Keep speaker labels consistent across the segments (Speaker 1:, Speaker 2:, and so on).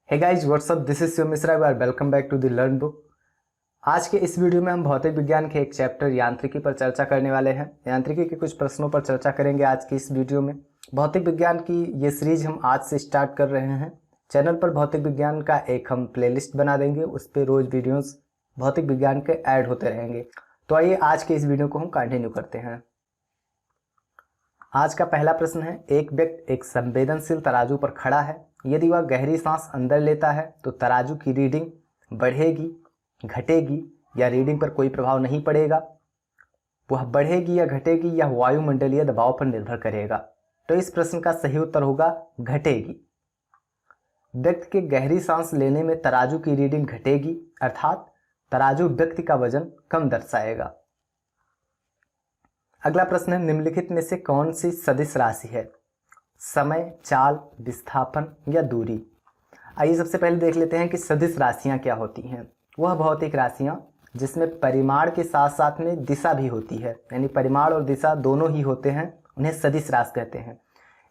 Speaker 1: Hey guys what's up, this is Shiv Mishra और welcome back to the learn book. आज के इस वीडियो में हम भौतिक विज्ञान के एक चैप्टर यांत्रिकी पर चर्चा करने वाले हैं। यांत्रिकी के कुछ प्रश्नों पर चर्चा करेंगे आज की इस वीडियो में। भौतिक विज्ञान की ये सीरीज हम आज से स्टार्ट कर रहे हैं। चैनल पर भौतिक विज्ञान का एक हम प्लेलिस्ट बना देंगे, उस पर रोज वीडियोस भौतिक विज्ञान के ऐड होते रहेंगे। तो आइए आज के इस वीडियो को हम कंटिन्यू करते हैं। आज का पहला प्रश्न है, एक व्यक्ति एक संवेदनशील तराजू पर खड़ा है। यदि वह गहरी सांस अंदर लेता है तो तराजू की रीडिंग बढ़ेगी, घटेगी या रीडिंग पर कोई प्रभाव नहीं पड़ेगा। वह बढ़ेगी या घटेगी या वायुमंडलीय दबाव पर निर्भर करेगा। तो इस प्रश्न का सही उत्तर होगा घटेगी। व्यक्ति के गहरी सांस लेने में तराजू की रीडिंग घटेगी, अर्थात तराजू व्यक्ति का वजन कम दर्शाएगा। अगला प्रश्न है, निम्नलिखित में से कौन सी सदिश राशि है? समय, चाल, विस्थापन या दूरी। आइए सबसे पहले देख लेते हैं कि सदिश राशियां क्या होती हैं। वह भौतिक राशियां जिसमें परिमाण के साथ साथ में दिशा भी होती है, यानी परिमाण और दिशा दोनों ही होते हैं, उन्हें सदिश राशि कहते हैं।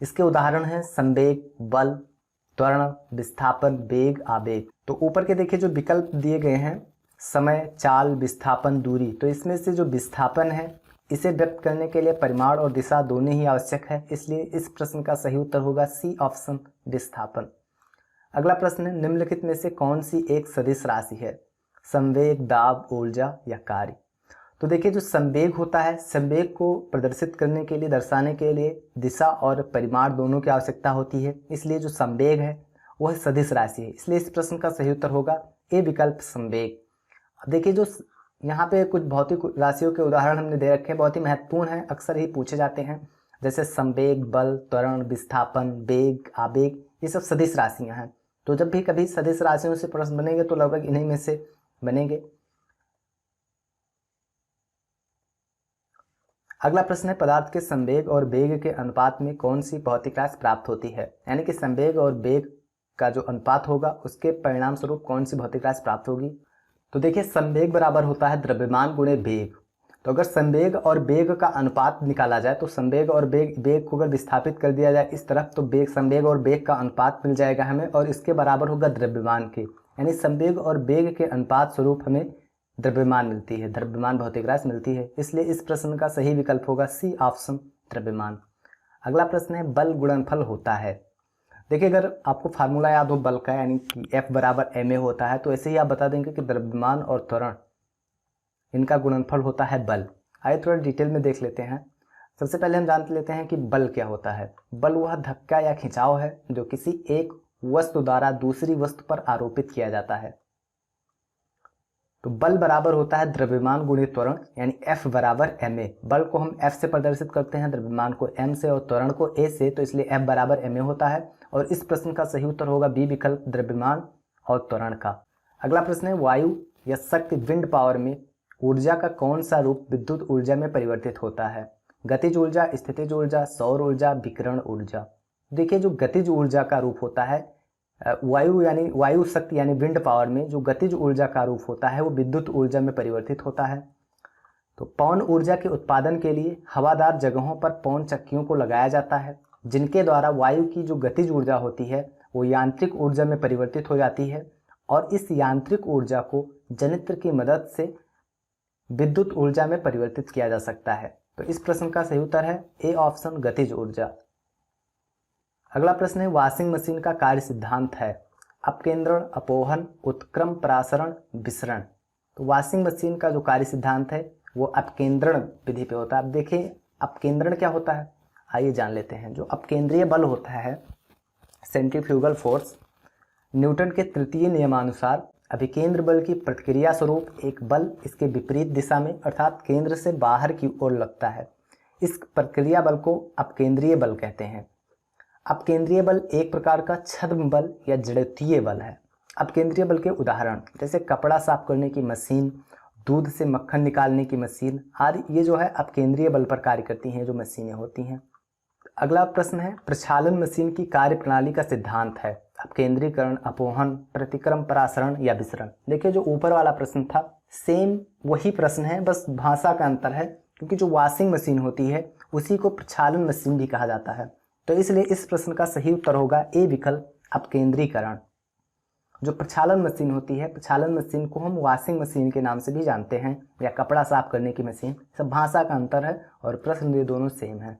Speaker 1: इसके उदाहरण हैं संवेग, बल, त्वरण, विस्थापन, वेग, आवेग। तो ऊपर के देखिए जो विकल्प दिए गए हैं, समय, चाल, विस्थापन, दूरी, तो इसमें से जो विस्थापन है इसे व्यक्त करने के लिए परिमाण और दिशा दोनों ही आवश्यक है, इसलिए इस प्रश्न का सही उत्तर होगा सी ऑप्शन, विस्थापन। अगला प्रश्न है, निम्नलिखित में से कौन सी एक सदिश राशि है? संवेग, दाब, ऊर्जा या कार्य। तो देखिए जो संवेग होता है, संवेग को प्रदर्शित करने के लिए, दर्शाने के लिए दिशा और परिमाण दोनों की आवश्यकता होती है, इसलिए जो संवेग है वह सदिश राशि है, इसलिए इस प्रश्न का सही उत्तर होगा ए विकल्प, संवेग। देखिए जो यहाँ पे कुछ भौतिक राशियों के उदाहरण हमने दे रखे हैं, बहुत ही महत्वपूर्ण हैं, अक्सर ही पूछे जाते हैं, जैसे संवेग, बल, त्वरण, विस्थापन, वेग, आवेग, ये सब सदिश राशियां हैं। तो जब भी कभी सदिश राशियों से प्रश्न बनेंगे तो लगभग इन्हीं में से बनेंगे। अगला प्रश्न है, पदार्थ के संवेग और वेग के अनुपात में कौन सी भौतिक राशि प्राप्त होती है? यानी कि संवेग और वेग का जो अनुपात होगा उसके परिणाम स्वरूप कौन सी भौतिक राशि प्राप्त होगी? तो देखिए संवेग बराबर होता है द्रव्यमान गुणे वेग। तो अगर संवेग और वेग का अनुपात निकाला जाए तो संवेग और वेग को अगर विस्थापित कर दिया जाए इस तरफ तो वेग, संवेग और वेग का अनुपात मिल जाएगा हमें, और इसके बराबर होगा द्रव्यमान के, यानी संवेग और वेग के अनुपात स्वरूप हमें द्रव्यमान मिलती है, द्रव्यमान भौतिक राशि मिलती है, इसलिए इस प्रश्न का सही विकल्प होगा सी ऑप्शन, द्रव्यमान। अगला प्रश्न है, बल गुणनफल होता है। देखिए अगर आपको फार्मूला याद हो बल का, यानी कि F बराबर ma होता है, तो ऐसे ही आप बता देंगे कि द्रव्यमान और त्वरण इनका गुणनफल होता है बल। आइए थोड़ा डिटेल में देख लेते हैं। सबसे पहले हम जान लेते हैं कि बल क्या होता है। बल वह धक्का या खिंचाव है जो किसी एक वस्तु द्वारा दूसरी वस्तु पर आरोपित किया जाता है। तो बल बराबर होता है द्रव्यमान गुणे त्वरण, यानी F बराबर ma। बल को हम F से प्रदर्शित करते हैं, द्रव्यमान को m से और त्वरण को a से, तो इसलिए F बराबर ma होता है, और इस प्रश्न का सही उत्तर होगा बी विकल्प, द्रव्यमान और त्वरण का। अगला प्रश्न है, वायु या शक्ति विंड पावर में ऊर्जा का कौन सा रूप विद्युत ऊर्जा में परिवर्तित होता है? गतिज ऊर्जा, स्थितिज ऊर्जा, सौर ऊर्जा, विकिरण ऊर्जा। देखिए जो गतिज ऊर्जा का रूप होता है वायु शक्ति यानी विंड पावर में जो गतिज ऊर्जा का रूप होता है वो विद्युत ऊर्जा में परिवर्तित होता है। तो पवन ऊर्जा के उत्पादन के लिए हवादार जगहों पर पवन चक्कियों को लगाया जाता है, जिनके द्वारा वायु की जो गतिज ऊर्जा होती है वो यांत्रिक ऊर्जा में परिवर्तित हो जाती है, और इस यांत्रिक ऊर्जा को जनित्र की मदद से विद्युत ऊर्जा में परिवर्तित किया जा सकता है। तो इस प्रश्न का सही उत्तर है ए ऑप्शन, गतिज ऊर्जा। अगला प्रश्न है, वॉशिंग मशीन का कार्य सिद्धांत है अपकेंद्रण, अपोहन, उत्क्रम, परासरण, विसरण। तो वॉशिंग मशीन का जो कार्य सिद्धांत है वो अपकेंद्रण विधि पे होता है। अब देखिए अपकेंद्रण क्या होता है, आइए जान लेते हैं। जो अपकेंद्रीय बल होता है, सेंट्रीफ्यूगल फोर्स, न्यूटन के तृतीय नियमानुसार अभिकेंद्र बल की प्रतिक्रिया स्वरूप एक बल इसके विपरीत दिशा में अर्थात केंद्र से बाहर की ओर लगता है। इस प्रतिक्रिया बल को अपकेंद्रीय बल कहते हैं। अपकेंद्रीय बल एक प्रकार का छद्म बल या जड़त्वीय बल है। अपकेंद्रीय बल के उदाहरण जैसे कपड़ा साफ करने की मशीन, दूध से मक्खन निकालने की मशीन आदि, ये जो है अपकेंद्रीय बल पर कार्य करती हैं जो मशीनें होती हैं। अगला प्रश्न है, प्रक्षालन मशीन की कार्य प्रणाली का सिद्धांत है अपकेंद्रीकरण, अपोहन, प्रतिक्रम, परासरण या विसरण। देखिए जो ऊपर वाला प्रश्न था सेम वही प्रश्न है, बस भाषा का अंतर है, क्योंकि जो वॉशिंग मशीन होती है उसी को प्रक्षालन मशीन भी कहा जाता है। तो इसलिए इस प्रश्न का सही उत्तर होगा ए विकल्प, अपकेंद्रीकरण। जो प्रक्षालन मशीन होती है, प्रक्षालन मशीन को हम वॉशिंग मशीन के नाम से भी जानते हैं, या कपड़ा साफ करने की मशीन। सब भाषा का अंतर है और प्रश्न ये दोनों सेम है।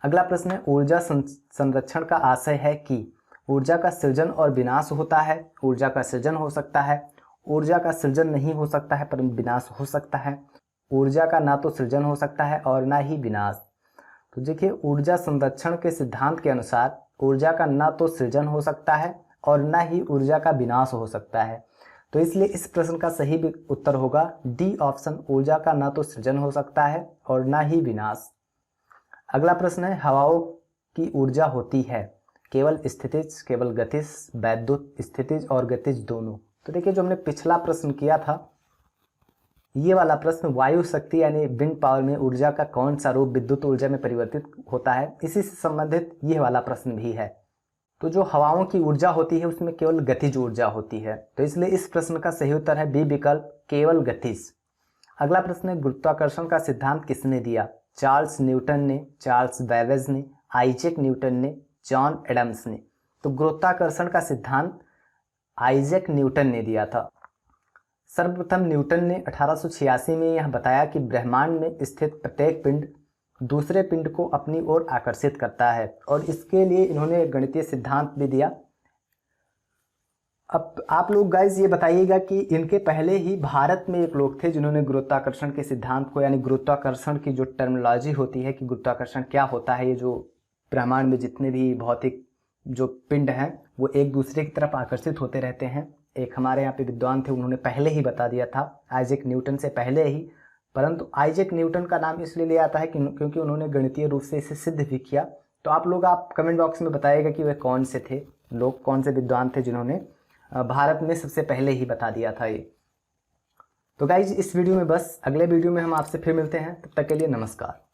Speaker 1: अगला प्रश्न है, ऊर्जा संरक्षण का आशय है कि ऊर्जा का सृजन और विनाश होता है। ऊर्जा का सृजन हो सकता है, ऊर्जा का सृजन नहीं हो सकता है पर विनाश हो सकता है। ऊर्जा का ना तो सृजन हो सकता है और ना ही विनाश। तो देखिए, ऊर्जा संरक्षण के सिद्धांत के अनुसार ऊर्जा का ना तो सृजन हो सकता है और ना ही ऊर्जा का विनाश हो सकता है। तो इसलिए इस प्रश्न का सही उत्तर होगा डी ऑप्शन, ऊर्जा का ना तो सृजन हो सकता है और ना ही विनाश। अगला प्रश्न है, हवाओं की ऊर्जा होती है केवल स्थितिज, केवल गतिज, वैद्युत, स्थितिज और गतिज दोनों। तो देखिए, जो हमने पिछला प्रश्न किया था, ये वाला प्रश्न वायु शक्ति यानी विंड पावर में ऊर्जा का कौन सा रूप विद्युत ऊर्जा में परिवर्तित होता है, इसी से संबंधित ये वाला प्रश्न भी है। तो जो हवाओं की ऊर्जा होती है उसमें केवल गतिज ऊर्जा होती है। तो इसलिए इस प्रश्न का सही उत्तर है बी विकल्प, केवल गतिज। अगला प्रश्न है, गुरुत्वाकर्षण का सिद्धांत किसने दिया? चार्ल्स न्यूटन ने, चार्ल्स बैबेज ने, आइजैक न्यूटन ने, जॉन एडम्स ने। तो गुरुत्वाकर्षण का सिद्धांत आइजैक न्यूटन ने दिया था। सर्वप्रथम न्यूटन ने 1886 में यह बताया कि ब्रह्मांड में स्थित प्रत्येक पिंड दूसरे पिंड को अपनी ओर आकर्षित करता है, और इसके लिए इन्होंने गणितीय सिद्धांत भी दिया। अब आप लोग गाइज ये बताइएगा कि इनके पहले ही भारत में एक लोग थे जिन्होंने गुरुत्वाकर्षण के सिद्धांत को, यानी गुरुत्वाकर्षण की जो टर्मिनोलॉजी होती है कि गुरुत्वाकर्षण क्या होता है, ये जो ब्रह्मांड में जितने भी भौतिक जो पिंड हैं वो एक दूसरे की तरफ आकर्षित होते रहते हैं। एक हमारे यहाँ पे विद्वान थे, उन्होंने पहले ही बता दिया था, आइजैक न्यूटन से पहले ही। परंतु आइजैक न्यूटन का नाम इसलिए लिया आता है क्योंकि उन्होंने गणितीय रूप से इसे सिद्ध भी किया। तो आप लोग कमेंट बॉक्स में बताइएगा कि वे कौन से थे लोग, कौन से विद्वान थे जिन्होंने भारत में सबसे पहले ही बता दिया था ये। तो गाइज, इस वीडियो में बस, अगले वीडियो में हम आपसे फिर मिलते हैं, तब तक के लिए नमस्कार।